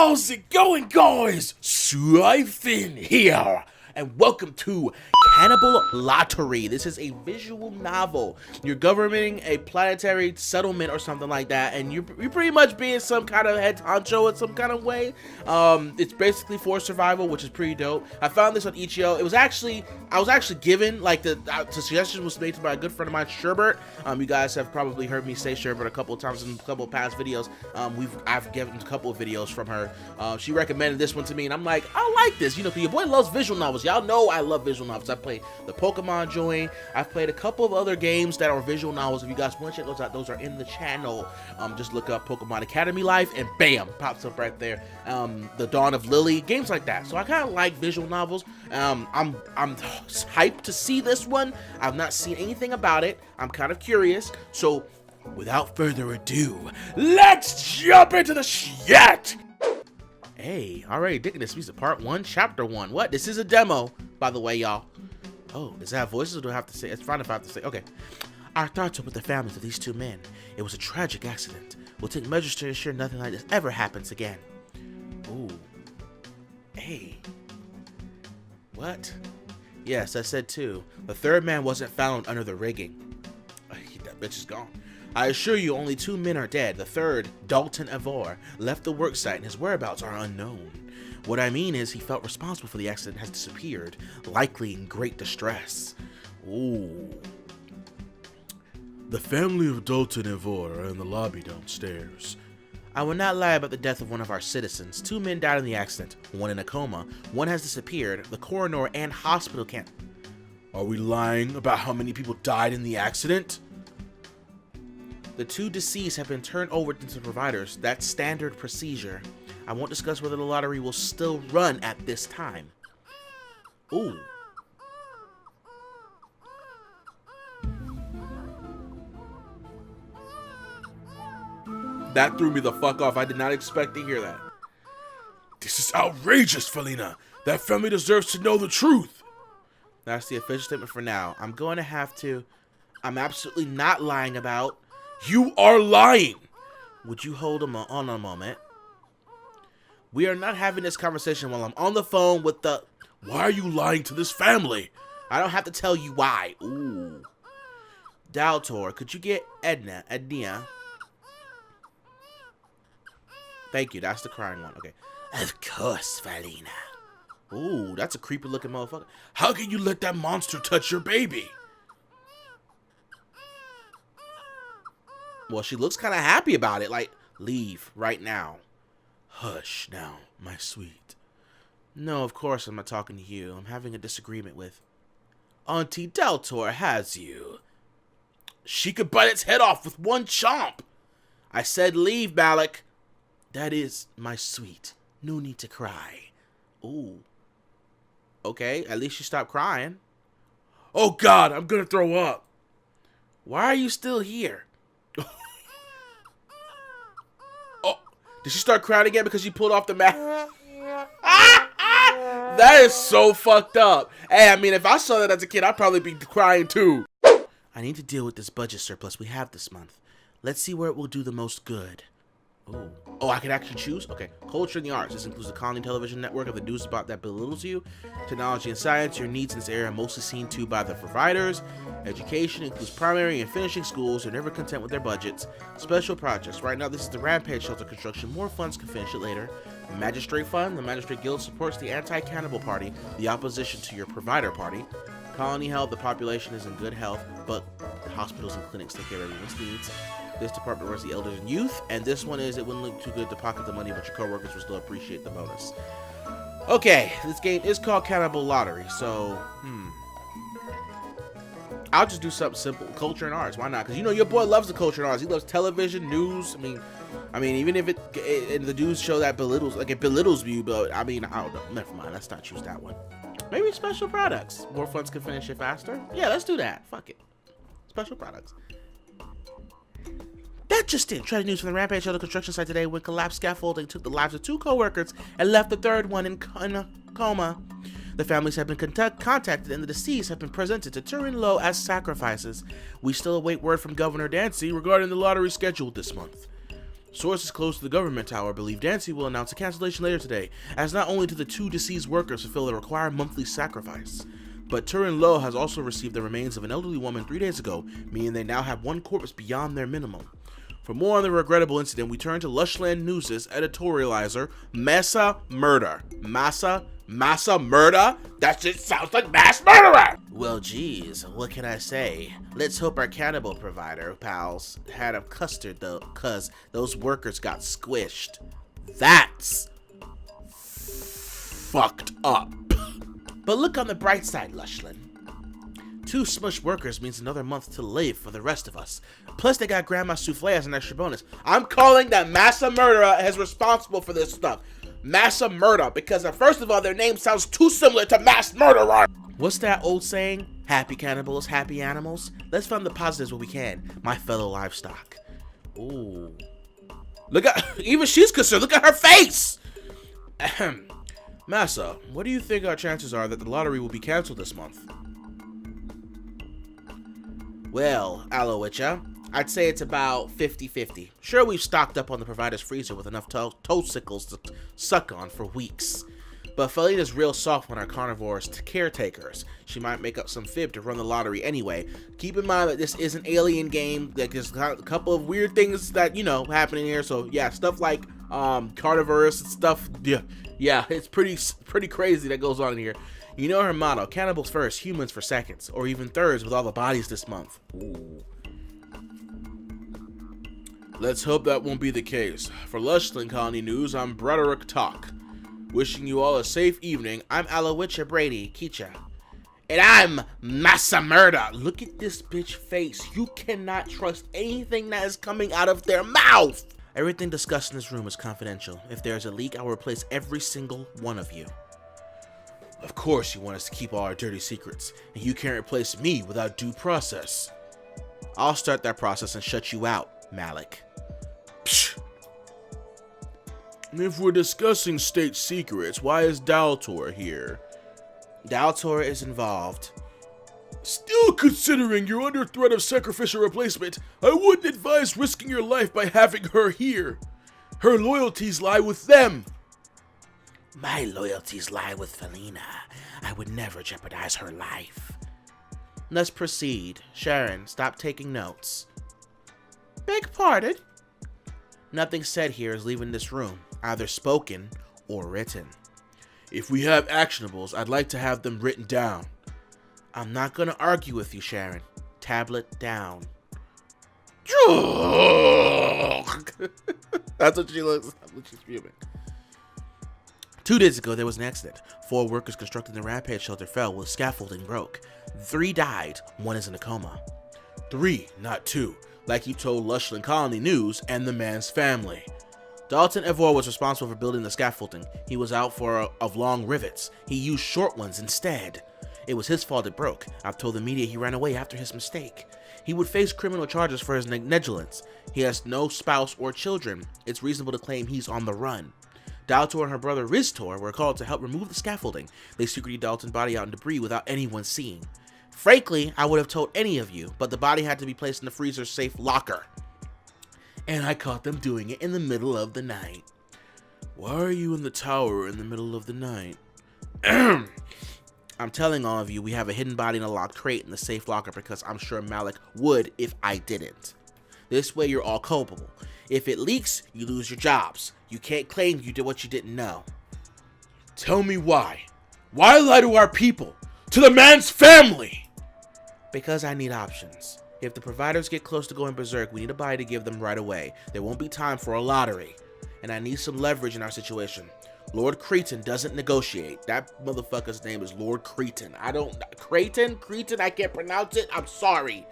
How's it going, guys? Swifen here, and welcome to Cannibal Lottery. This is a visual novel. You're governing a planetary settlement or something like that, and you're pretty much being some kind of head honcho in some kind of way. It's basically for survival, which is pretty dope. I found this on Itch.io. I was actually given, like, the suggestion was made by a good friend of mine, Sherbert. You guys have probably heard me say Sherbert a couple of times in a couple of past videos. I've given a couple of videos from her. She recommended this one to me, and I'm like, I like this. You know, your boy loves visual novels. Y'all know I love visual novels. I played the Pokemon joint. I've played a couple of other games that are visual novels. If you guys want to check those out, those are in the channel. Just look up Pokemon Academy Life, and bam, pops up right there. The Dawn of Lily, games like that. So I kind of like visual novels. I'm hyped to see this one. I've not seen anything about it. I'm kind of curious. So without further ado, let's jump into the shit. Hey, already digging this piece of part 1, chapter 1. What? This is a demo, by the way, y'all. Oh, does that have voices, or do I have to say? It's fine if I have to say. Okay. Our thoughts are with the families of these two men. It was a tragic accident. We'll take measures to ensure nothing like this ever happens again. Ooh. Hey. What? Yes, I said too. The third man wasn't found under the rigging. That bitch is gone. I assure you, only 2 men are dead. The third, Dalton Avor, left the worksite and his whereabouts are unknown. What I mean is he felt responsible for the accident and has disappeared, likely in great distress. Ooh. The family of Dalton Avor are in the lobby downstairs. I will not lie about the death of one of our citizens. 2 men died in the accident, one in a coma, one has disappeared. The coroner and hospital can't. Are we lying about how many people died in the accident? The 2 deceased have been turned over to the providers. That's standard procedure. I won't discuss whether the lottery will still run at this time. Ooh. That threw me the fuck off. I did not expect to hear that. This is outrageous, Felina. That family deserves to know the truth. That's the official statement for now. I'm going to have to... I'm absolutely not lying about... You are lying! Would you hold on a moment? We are not having this conversation while I'm on the phone with the... Why are you lying to this family? I don't have to tell you why. Ooh. Daltor, could you get Edna? Thank you, that's the crying one. Okay. Of course, Felina. Ooh, that's a creepy looking motherfucker. How can you let that monster touch your baby? Well, she looks kind of happy about it. Like, leave right now. Hush now, my sweet. No, of course I'm not talking to you. I'm having a disagreement with... Auntie Daltor has you. She could bite its head off with one chomp. I said leave, Malik. That is, my sweet. No need to cry. Ooh. Okay, at least she stopped crying. Oh, God, I'm gonna throw up. Why are you still here? Oh, did she start crying again because she pulled off the mask? That is so fucked up. Hey, I mean, if I saw that as a kid, I'd probably be crying too. I need to deal with this budget surplus we have this month. Let's see where it will do the most good. Ooh. Oh, I can actually choose? Okay. Culture and the arts. This includes the Colony Television Network of the news spot that belittles you. Technology and science. Your needs in this area are mostly seen to by the providers. Education includes primary and finishing schools. They're never content with their budgets. Special projects. Right now, this is the Rampage Shelter construction. More funds can finish it later. The Magistrate Fund. The Magistrate Guild supports the Anti-Cannibal Party, the opposition to your provider party. Colony Health. The population is in good health, but hospitals and clinics take care of everyone's needs. This department runs the elders and youth, and this one is it wouldn't look too good to pocket the money, but your coworkers will still appreciate the bonus. Okay, this game is called Cannibal Lottery, so I'll just do something simple. Culture and arts, why not? Because you know your boy loves the culture and arts. He loves television, news. I mean, even if the news show that belittles, like it belittles you, but I mean, I don't know. Never mind. Let's not choose that one. Maybe special products. More funds can finish it faster. Yeah, let's do that. Fuck it. Special products. That just in. Tragic news from the Rampage Shelter construction site today when collapsed scaffolding took the lives of 2 co-workers and left the third one in a coma. The families have been contacted and the deceased have been presented to Turin Low as sacrifices. We still await word from Governor Dancy regarding the lottery scheduled this month. Sources close to the government tower believe Dancy will announce a cancellation later today, as not only do the 2 deceased workers fulfill the required monthly sacrifice, but Turin Low has also received the remains of an elderly woman 3 days ago, meaning they now have 1 corpse beyond their minimum. For more on the regrettable incident, we turn to Lushland News' editorializer, Massa Murder. Massa Murder? That just sounds like mass murderer! Well, geez, what can I say? Let's hope our cannibal provider pals had a custard though, cause those workers got squished. That's fucked up. But look on the bright side, Lushland. 2 smushed workers means another month to live for the rest of us. Plus, they got Grandma Souffle as an extra bonus. I'm calling that Massa Murderer as responsible for this stuff. Massa Murder, because first of all, their name sounds too similar to Mass Murderer. What's that old saying? Happy cannibals, happy animals? Let's find the positives where we can, my fellow livestock. Ooh. Look at, even she's concerned. Look at her face. Ahem. Massa, what do you think our chances are that the lottery will be canceled this month? Well, Aloysia, I'd say it's about 50-50. Sure, we've stocked up on the provider's freezer with enough toadsickles to suck on for weeks. But Felina's real soft on our carnivores caretakers. She might make up some fib to run the lottery anyway. Keep in mind that this is an alien game. Like, there's a couple of weird things that, you know, happening here. So, yeah, stuff like carnivores and stuff. Yeah, it's pretty crazy that goes on here. You know her motto, cannibals first, humans for seconds, or even thirds with all the bodies this month. Ooh. Let's hope that won't be the case. For Lushland Colony News, I'm Broderick Talk. Wishing you all a safe evening. I'm Aloysia Brady, Kicha. And I'm Massa Murder. Look at this bitch face. You cannot trust anything that is coming out of their mouth. Everything discussed in this room is confidential. If there is a leak, I will replace every single one of you. Of course you want us to keep all our dirty secrets, and you can't replace me without due process. I'll start that process and shut you out, Malik. Psh. If we're discussing state secrets, why is Daltor here? Daltor is involved. Still considering you're under threat of sacrificial replacement, I wouldn't advise risking your life by having her here. Her loyalties lie with them. My loyalties lie with Felina. I would never jeopardize her life. Let's proceed. Sharon, stop taking notes. Beg pardon? Nothing said here is leaving this room, either spoken or written. If we have actionables, I'd like to have them written down. I'm not gonna argue with you, Sharon. Tablet down. That's what she looks like. She's fuming. 2 days ago, there was an accident. 4 workers constructing the rampage shelter fell while scaffolding broke. 3 died. 1 is in a coma. 3, not 2, like you told Lushland Colony News and the man's family. Dalton Evor was responsible for building the scaffolding. He was out of long rivets. He used short ones instead. It was his fault it broke. I've told the media he ran away after his mistake. He would face criminal charges for his negligence. He has no spouse or children. It's reasonable to claim he's on the run. Daltor and her brother Riztor were called to help remove the scaffolding. They secreted Dalton's body out in debris without anyone seeing. Frankly, I would have told any of you, but the body had to be placed in the freezer's safe locker. And I caught them doing it in the middle of the night. Why are you in the tower in the middle of the night? I'm telling all of you we have a hidden body in a locked crate in the safe locker because I'm sure Malik would if I didn't. This way you're all culpable. If it leaks, you lose your jobs. You can't claim you did what you didn't know. Tell me why. Why lie to our people? To the man's family? Because I need options. If the providers get close to going berserk, we need a body to give them right away. There won't be time for a lottery. And I need some leverage in our situation. Lord Cretan doesn't negotiate. That motherfucker's name is Lord Cretan. Cretan, I can't pronounce it. I'm sorry.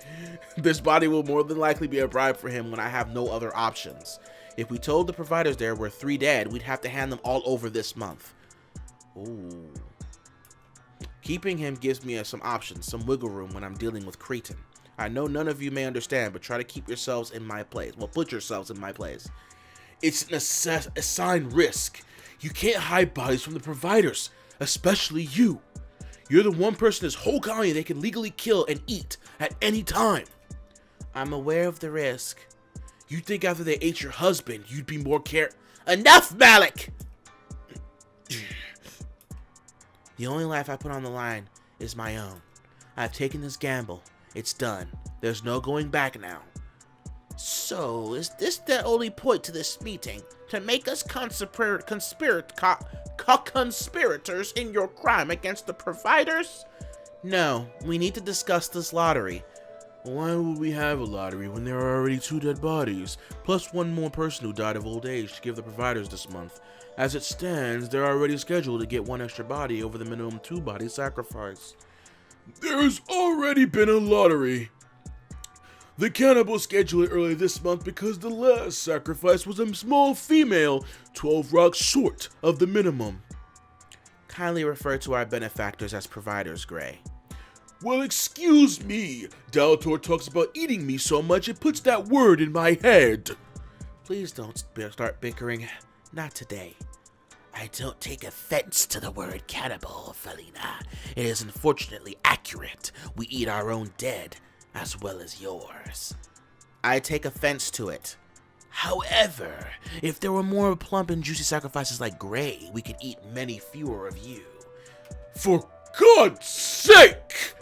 This body will more than likely be a bribe for him when I have no other options. If we told the providers there were 3 dead, we'd have to hand them all over this month. Ooh. Keeping him gives me some options, some wiggle room when I'm dealing with Cretan. I know none of you may understand, but try to keep yourselves in my place. Well, put yourselves in my place. It's an assigned risk. You can't hide bodies from the providers, especially you. You're the one person in this whole colony they can legally kill and eat at any time. I'm aware of the risk. You think after they ate your husband, you'd be more Enough, Malik! The only life I put on the line is my own. I've taken this gamble. It's done. There's no going back now. So, is this the only point to this meeting? To make us conspirators in your crime against the providers? No, we need to discuss this lottery. Why would we have a lottery when there are already 2 dead bodies, plus 1 more person who died of old age to give the providers this month? As it stands, they're already scheduled to get 1 extra body over the minimum 2-body sacrifice. There's already been a lottery. The Cannibal scheduled it early this month because the last sacrifice was a small female, 12 rocks short of the minimum. Kindly refer to our benefactors as providers, Gray. Well, excuse me. Daltor talks about eating me so much it puts that word in my head. Please don't start bickering. Not today. I don't take offense to the word cannibal, Felina. It is unfortunately accurate. We eat our own dead, as well as yours. I take offense to it. However, if there were more plump and juicy sacrifices like Gray, we could eat many fewer of you. For God's sake!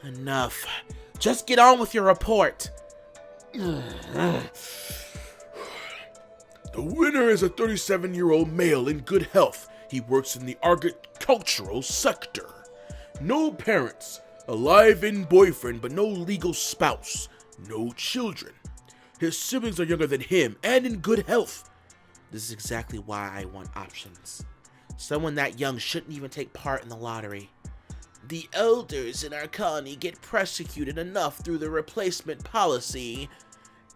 Enough. Just get on with your report. The winner is a 37-year-old male in good health. He works in the agricultural sector. No parents. A live-in boyfriend, but no legal spouse. No children. His siblings are younger than him and in good health. This is exactly why I want options. Someone that young shouldn't even take part in the lottery. The elders in our colony get persecuted enough through the replacement policy.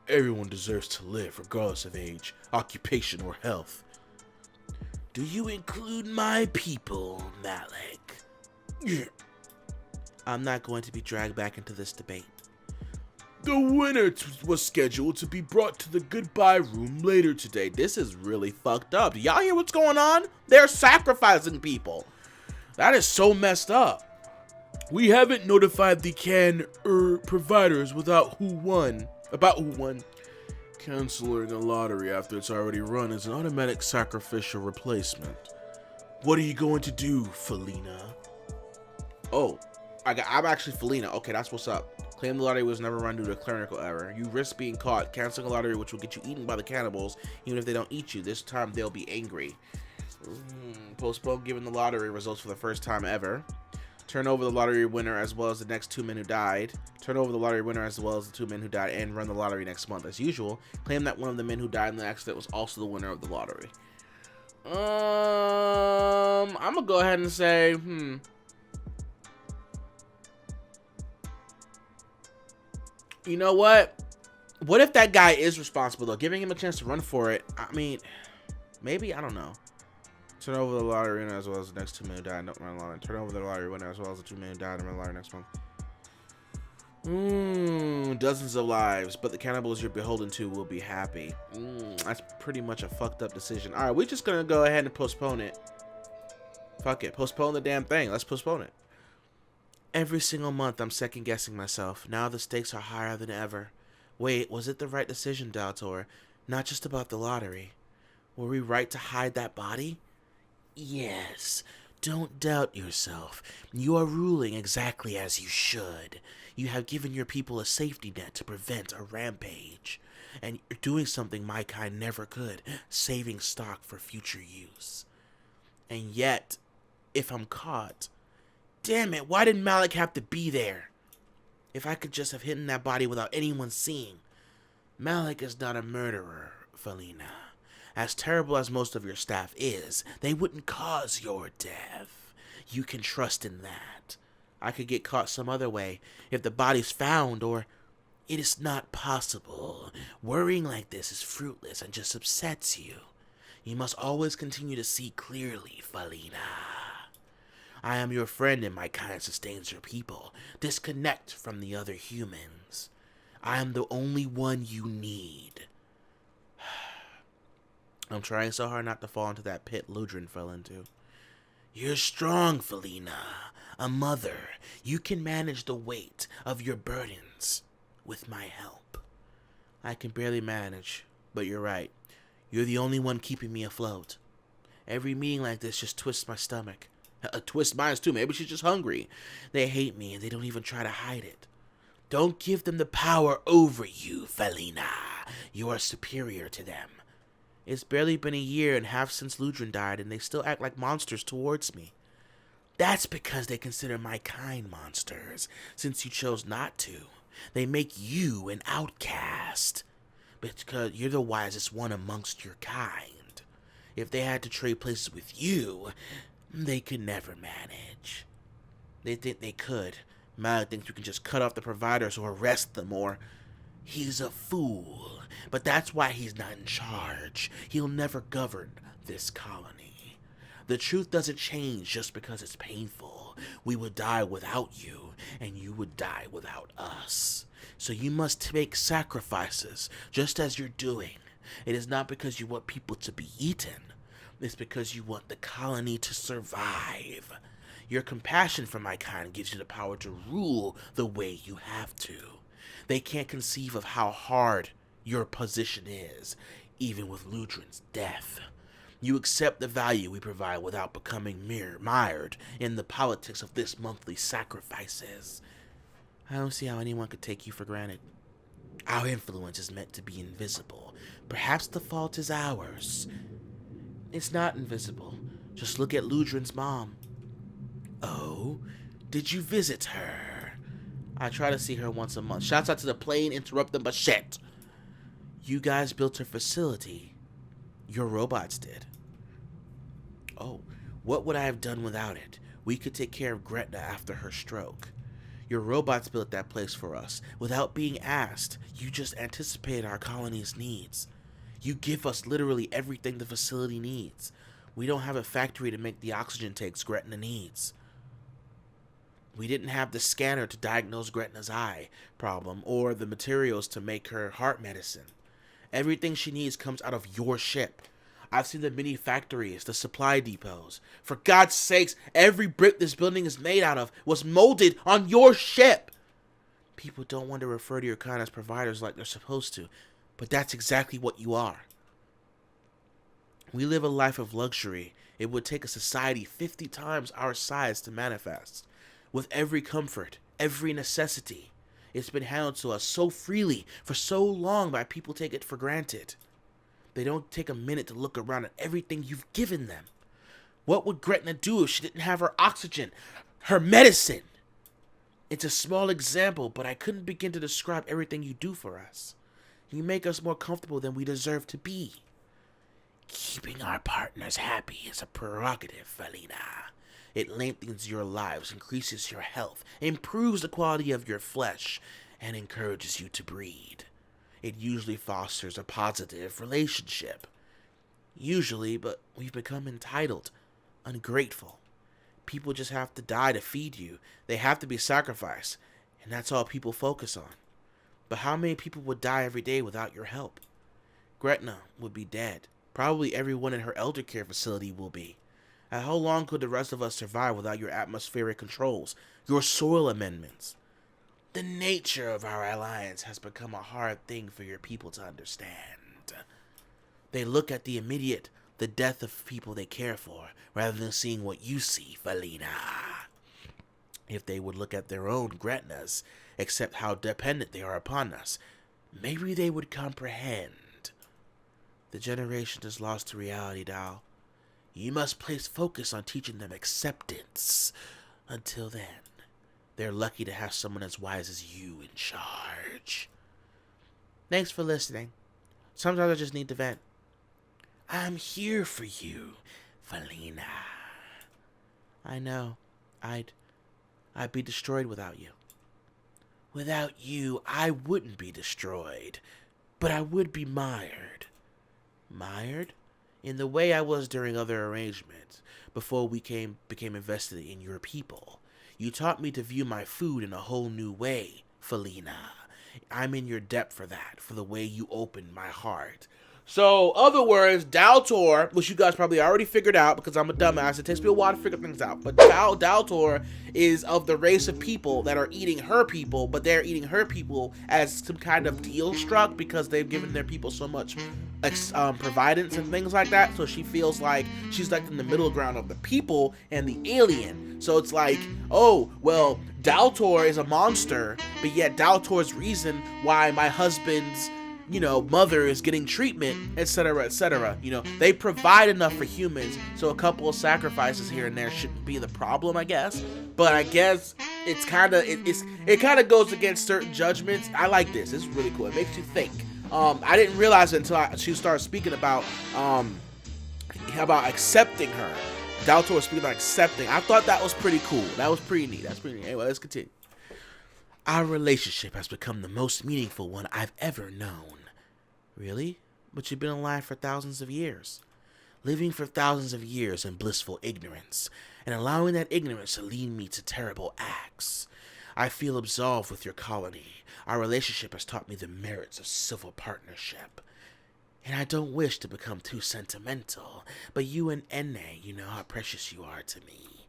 Everyone deserves to live regardless of age, occupation, or health. Do you include my people, Malik? I'm not going to be dragged back into this debate. The winner was scheduled to be brought to the goodbye room later today. This is really fucked up. Do y'all hear what's going on? They're sacrificing people. That is so messed up. We haven't notified the providers about who won. Canceling a lottery after it's already run is an automatic sacrificial replacement. What are you going to do, Felina? Oh, I'm actually Felina. Okay, that's what's up. Claim the lottery was never run due to a clerical error. You risk being caught. Canceling a lottery which will get you eaten by the cannibals, even if they don't eat you. This time they'll be angry. Postpone giving the lottery results for the first time ever. Turn over the lottery winner as well as the next 2 men who died. Turn over the lottery winner as well as the 2 men who died and run the lottery next month. As usual, claim that one of the men who died in the accident was also the winner of the lottery. I'm gonna go ahead and say, You know what? What if that guy is responsible though? Giving him a chance to run for it. I mean, maybe, I don't know. Turn over the lottery winner as well as the next 2 men who died and don't run the lottery. Turn over the lottery winner as well as the 2 men who died and run the lottery next month. Dozens of lives, but the cannibals you're beholden to will be happy. That's pretty much a fucked up decision. All right, we're just gonna go ahead and postpone it. Fuck it, postpone the damn thing. Let's postpone it. Every single month, I'm second guessing myself. Now the stakes are higher than ever. Wait, was it the right decision, Daltor? Not just about the lottery. Were we right to hide that body? Yes. Don't doubt yourself. You are ruling exactly as you should. You have given your people a safety net to prevent a rampage. And you're doing something my kind never could, saving stock for future use. And yet, if I'm caught, damn it, why did Malik have to be there? If I could just have hidden that body without anyone seeing. Malik is not a murderer, Felina. As terrible as most of your staff is, they wouldn't cause your death. You can trust in that. I could get caught some other way, if the body's found, or it is not possible. Worrying like this is fruitless and just upsets you. You must always continue to see clearly, Felina. I am your friend and my kind sustains your people. Disconnect from the other humans. I am the only one you need. I'm trying so hard not to fall into that pit Ludrin fell into. You're strong, Felina. A mother. You can manage the weight of your burdens with my help. I can barely manage, but you're right. You're the only one keeping me afloat. Every meeting like this just twists my stomach. Twist mine too. Maybe she's just hungry. They hate me and they don't even try to hide it. Don't give them the power over you, Felina. You are superior to them. It's barely been a year and half since Ludrin died, and they still act like monsters towards me. That's because they consider my kind monsters, since you chose not to. They make you an outcast, because you're the wisest one amongst your kind. If they had to trade places with you, they could never manage. They think they could. Malik thinks we can just cut off the providers or arrest them, or... He's a fool, but that's why he's not in charge. He'll never govern this colony. The truth doesn't change just because it's painful. We would die without you, and you would die without us. So you must make sacrifices, just as you're doing. It is not because you want people to be eaten. It's because you want the colony to survive. Your compassion for my kind gives you the power to rule the way you have to. They can't conceive of how hard your position is, even with Ludrin's death. You accept the value we provide without becoming mired in the politics of this monthly sacrifices. I don't see how anyone could take you for granted. Our influence is meant to be invisible. Perhaps the fault is ours. It's not invisible. Just look at Ludrin's mom. Oh, did you visit her? I try to see her once a month. Shouts out to the plane, interrupt them, but shit. You guys built her facility. Your robots did. Oh, what would I have done without it? We could take care of Gretna after her stroke. Your robots built that place for us. Without being asked, you just anticipated our colony's needs. You give us literally everything the facility needs. We don't have a factory to make the oxygen tanks Gretna needs. We didn't have the scanner to diagnose Gretna's eye problem or the materials to make her heart medicine. Everything she needs comes out of your ship. I've seen the mini factories, the supply depots. For God's sakes, every brick this building is made out of was molded on your ship. People don't want to refer to your kind as providers like they're supposed to, but that's exactly what you are. We live a life of luxury. It would take a society 50 times our size to manifest. With every comfort, every necessity. It's been handed to us so freely for so long by people take it for granted. They don't take a minute to look around at everything you've given them. What would Gretna do if she didn't have her oxygen, her medicine? It's a small example, but I couldn't begin to describe everything you do for us. You make us more comfortable than we deserve to be. Keeping our partners happy is a prerogative, Felina. It lengthens your lives, increases your health, improves the quality of your flesh, and encourages you to breed. It usually fosters a positive relationship. Usually, but we've become entitled, ungrateful. People just have to die to feed you. They have to be sacrificed, and that's all people focus on. But how many people would die every day without your help? Gretna would be dead. Probably everyone in her elder care facility will be. How long could the rest of us survive without your atmospheric controls, your soil amendments? The nature of our alliance has become a hard thing for your people to understand. They look at the immediate, the death of people they care for, rather than seeing what you see, Felina. If they would look at their own Gretnas, accept how dependent they are upon us, maybe they would comprehend. The generation is lost to reality, doll. You must place focus on teaching them acceptance. Until then, they're lucky to have someone as wise as you in charge. Thanks for listening. Sometimes I just need to vent. I'm here for you, Felina. I know. I'd be destroyed without you. Without you, I wouldn't be destroyed, but I would be mired. Mired? In the way I was during other arrangements, before we became invested in your people. You taught me to view my food in a whole new way, Felina. I'm in your debt for that, for the way you opened my heart. So, other words, Daltor, which you guys probably already figured out because I'm a dumbass. It takes me a while to figure things out. But Daltor is of the race of people that are eating her people, but they're eating her people as some kind of deal struck because they've given their people so much providence and things like that. So she feels like she's like in the middle ground of the people and the alien. So it's like, oh, well, Daltor is a monster, but yet Daltor's reason why my husband's mother is getting treatment, etc., etc. They provide enough for humans, so a couple of sacrifices here and there shouldn't be the problem, I guess. But I guess it's kind of goes against certain judgments. I like this. It's really cool. It makes you think. I didn't realize it until she started speaking about accepting her. Daltor was speaking about accepting. I thought that was pretty cool. That was pretty neat. That's pretty neat. Anyway, let's continue. Our relationship has become the most meaningful one I've ever known. Really? But you've been alive for thousands of years. Living for thousands of years in blissful ignorance, and allowing that ignorance to lead me to terrible acts. I feel absolved with your colony. Our relationship has taught me the merits of civil partnership. And I don't wish to become too sentimental, but you and Enne, you know how precious you are to me.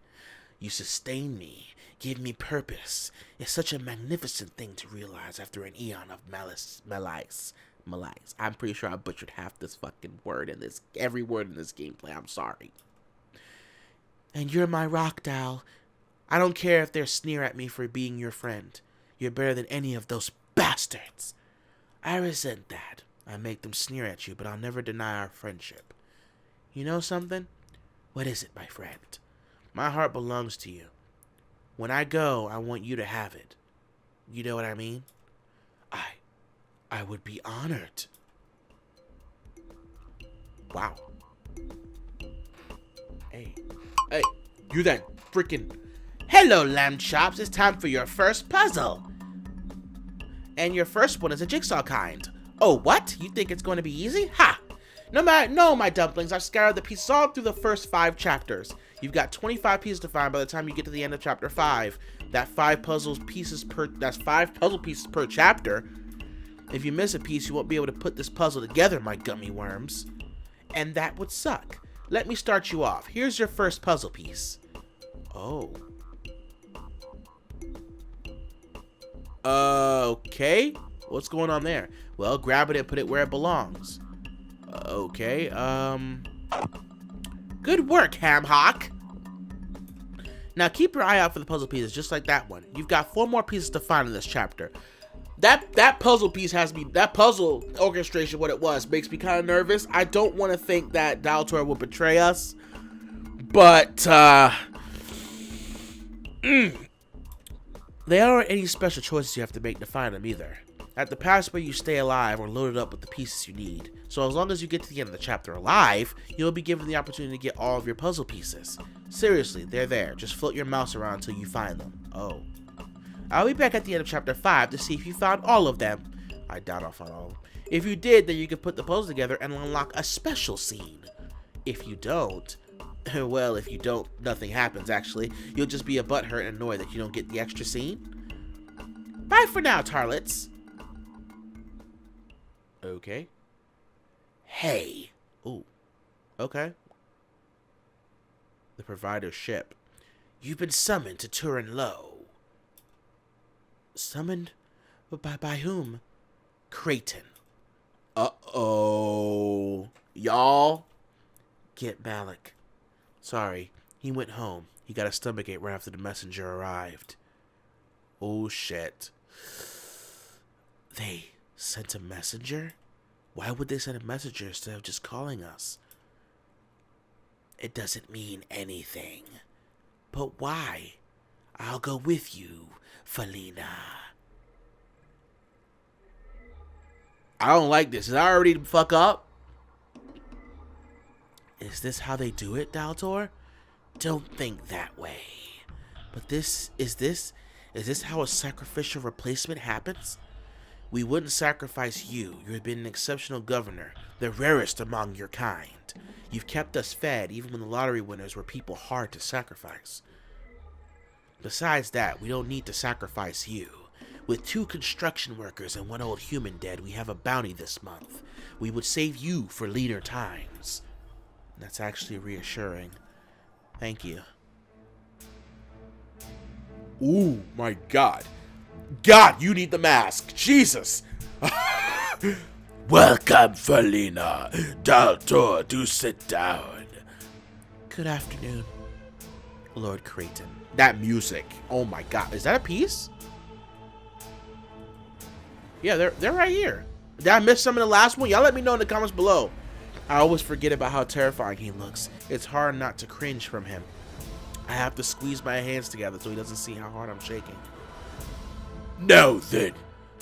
You sustain me, give me purpose. It's such a magnificent thing to realize after an eon of malice. I'm pretty sure I butchered half this fucking word in this, every word in this gameplay. I'm sorry. And you're my rock doll. I don't care if they sneer at me for being your friend. You're better than any of those bastards. I resent that. I make them sneer at you, but I'll never deny our friendship. You know something? What is it, my friend? My heart belongs to you. When I go, I want you to have it. You know what I mean? I would be honored. Wow. Hey, you that freaking... Hello, lamb chops. It's time for your first puzzle. And your first one is a jigsaw kind. Oh, what? You think it's going to be easy? Ha! No, my dumplings. I've scattered the pieces all through the first 5 chapters. You've got 25 pieces to find by the time you get to the end of chapter 5. That's 5 puzzle pieces per chapter. If you miss a piece, you won't be able to put this puzzle together, my gummy worms. And that would suck. Let me start you off. Here's your first puzzle piece. Oh. Okay. What's going on there? Well, grab it and put it where it belongs. Okay, good work, Hamhock. Now keep your eye out for the puzzle pieces, just like that one. You've got 4 more pieces to find in this chapter. That puzzle piece that puzzle orchestration, what it was, makes me kind of nervous. I don't want to think that Daltor will betray us, but, there aren't any special choices you have to make to find them either. At the passway, you stay alive or loaded up with the pieces you need. So as long as you get to the end of the chapter alive, you'll be given the opportunity to get all of your puzzle pieces. Seriously, they're there. Just float your mouse around until you find them. Oh. I'll be back at the end of chapter 5 to see if you found all of them. I doubt I'll find all of them. If you did, then you can put the puzzle together and unlock a special scene. If you don't, well, if you don't, nothing happens actually. You'll just be a butthurt and annoyed that you don't get the extra scene. Bye for now, tarlets. Okay. Hey. Ooh. Okay. The provider's ship. You've been summoned to Turin Low. Summoned? By whom? Creighton. Uh-oh. Y'all? Get Malik. Sorry. He went home. He got a stomachache right after the messenger arrived. Oh, shit. They sent a messenger? Why would they send a messenger instead of just calling us? It doesn't mean anything. But why? I'll go with you, Felina. I don't like this. Is I already fuck up? Is this how they do it, Daltor? Don't think that way. But is this how a sacrificial replacement happens? We wouldn't sacrifice you. You've been an exceptional governor, the rarest among your kind. You've kept us fed, even when the lottery winners were people hard to sacrifice. Besides that, we don't need to sacrifice you. With 2 construction workers and 1 old human dead, we have a bounty this month. We would save you for leaner times. That's actually reassuring. Thank you. Ooh, my God. God, you need the mask. Jesus. Welcome, Felina. Daltor, do sit down. Good afternoon, Lord Creighton. That music. Oh my God. Is that a piece? Yeah, they're right here. Did I miss some in the last one? Y'all let me know in the comments below. I always forget about how terrifying he looks. It's hard not to cringe from him. I have to squeeze my hands together so he doesn't see how hard I'm shaking. Now then,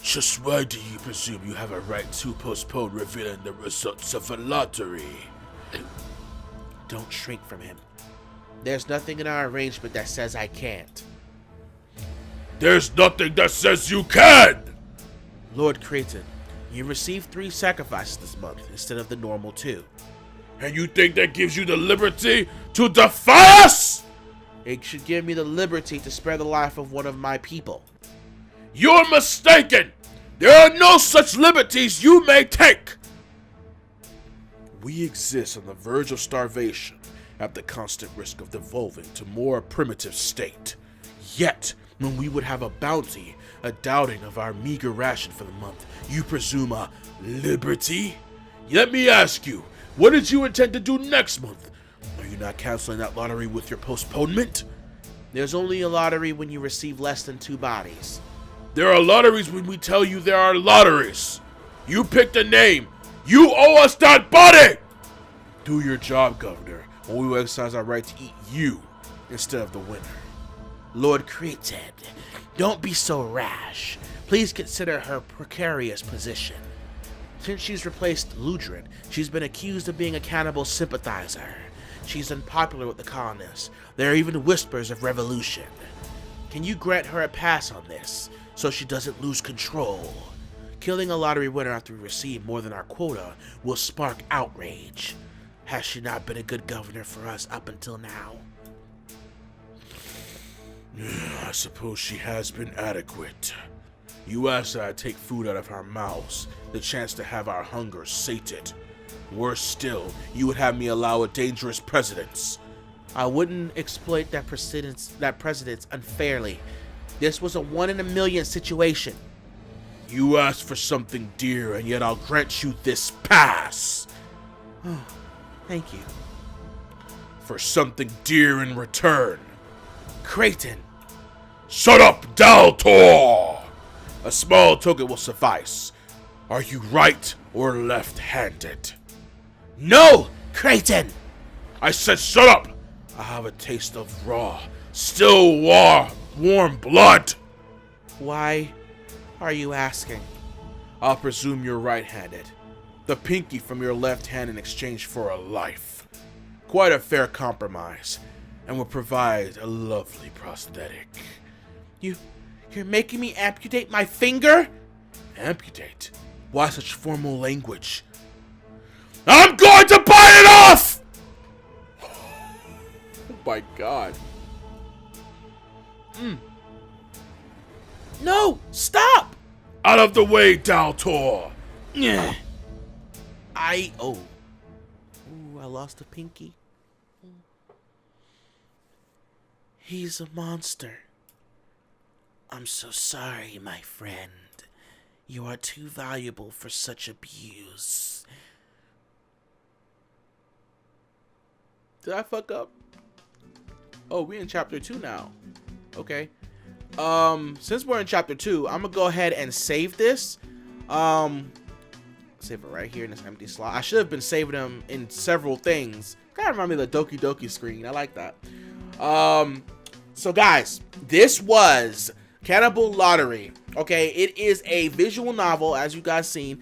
just why do you presume you have a right to postpone revealing the results of a lottery? Don't shrink from him. There's nothing in our arrangement that says I can't. There's nothing that says you can! Lord Creighton, you received 3 sacrifices this month instead of the normal 2. And you think that gives you the liberty to defy us? It should give me the liberty to spare the life of one of my people. You're mistaken! There are no such liberties you may take! We exist on the verge of starvation, at the constant risk of devolving to more primitive state. Yet, when we would have a bounty, a doubting of our meager ration for the month, you presume a liberty? Let me ask you, what did you intend to do next month? Are you not canceling that lottery with your postponement? There's only a lottery when you receive less than 2 bodies. There are lotteries when we tell you there are lotteries. You picked a name. You owe us that body! Do your job, Governor, or we will exercise our right to eat you instead of the winner. Lord Creighton, don't be so rash. Please consider her precarious position. Since she's replaced Ludrin, she's been accused of being a cannibal sympathizer. She's unpopular with the colonists. There are even whispers of revolution. Can you grant her a pass on this, so she doesn't lose control? Killing a lottery winner after we receive more than our quota will spark outrage. Has she not been a good governor for us up until now? I suppose she has been adequate. You asked that I take food out of our mouths, the chance to have our hunger sated. Worse still, you would have me allow a dangerous precedence. I wouldn't exploit that precedence unfairly. This was a 1 in a million situation. You asked for something dear, and yet I'll grant you this pass. Oh, thank you. For something dear in return. Creighton. Shut up, Daltor! A small token will suffice. Are you right or left-handed? No, Creighton! I said shut up! I have a taste of raw, still warm blood. Why are you asking? I'll presume you're right-handed. The pinky from your left hand in exchange for a life. Quite a fair compromise, and will provide a lovely prosthetic. You're making me amputate my finger? Amputate? Why such formal language? I'm going to bite it off! Oh my God. No, stop! Out of the way, Daltor! Yeah. Ooh, I lost a pinky. He's a monster. I'm so sorry, my friend. You are too valuable for such abuse. Did I fuck up? Oh, we're in chapter 2 now. Okay. Since we're in chapter 2, I'm gonna go ahead and save this. Save it right here in this empty slot. I should have been saving them in several things. Kind of remind me of the Doki Doki screen. I like that. So guys, this was Cannibal Lottery. Okay, it is a visual novel, as you guys seen.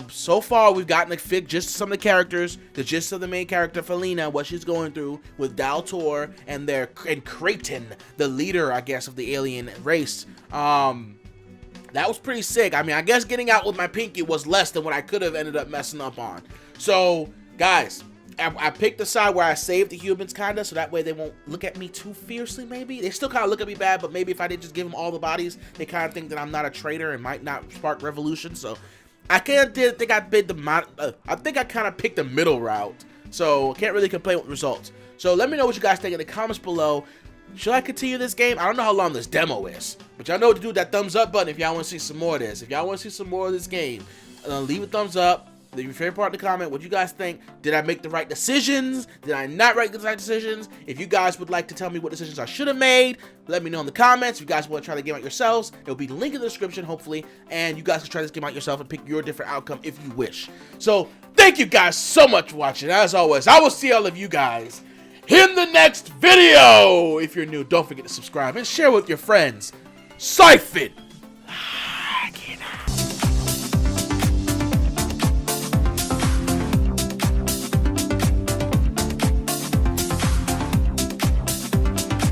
So far we've gotten the just some of the characters, the gist of the main character Felina, what she's going through with Daltor and Creighton, the leader, I guess, of the alien race. That was pretty sick. I mean, I guess getting out with my pinky was less than what I could have ended up messing up on. So guys, I picked the side where I saved the humans, kind of, so that way they won't look at me too fiercely, maybe. They still kind of look at me bad, but maybe if I did just give them all the bodies, they kind of think that I'm not a traitor and might not spark revolution. So I kind of think I bid I think I kind of picked the middle route, so can't really complain with results. So let me know what you guys think in the comments below. Should I continue this game? I don't know how long this demo is, but y'all know what to do with that thumbs up button if y'all want to see some more of this. If y'all want to see some more of this game, leave a thumbs up. Leave your favorite part in the comment. What you guys think? Did I make the right decisions? Did I not make the right decisions? If you guys would like to tell me what decisions I should have made, let me know in the comments. If you guys want to try the game out yourselves, there will be the link in the description, hopefully, and you guys can try this game out yourself and pick your different outcome if you wish. So, thank you guys so much for watching. As always, I will see all of you guys in the next video. If you're new, don't forget to subscribe and share with your friends. Siphon!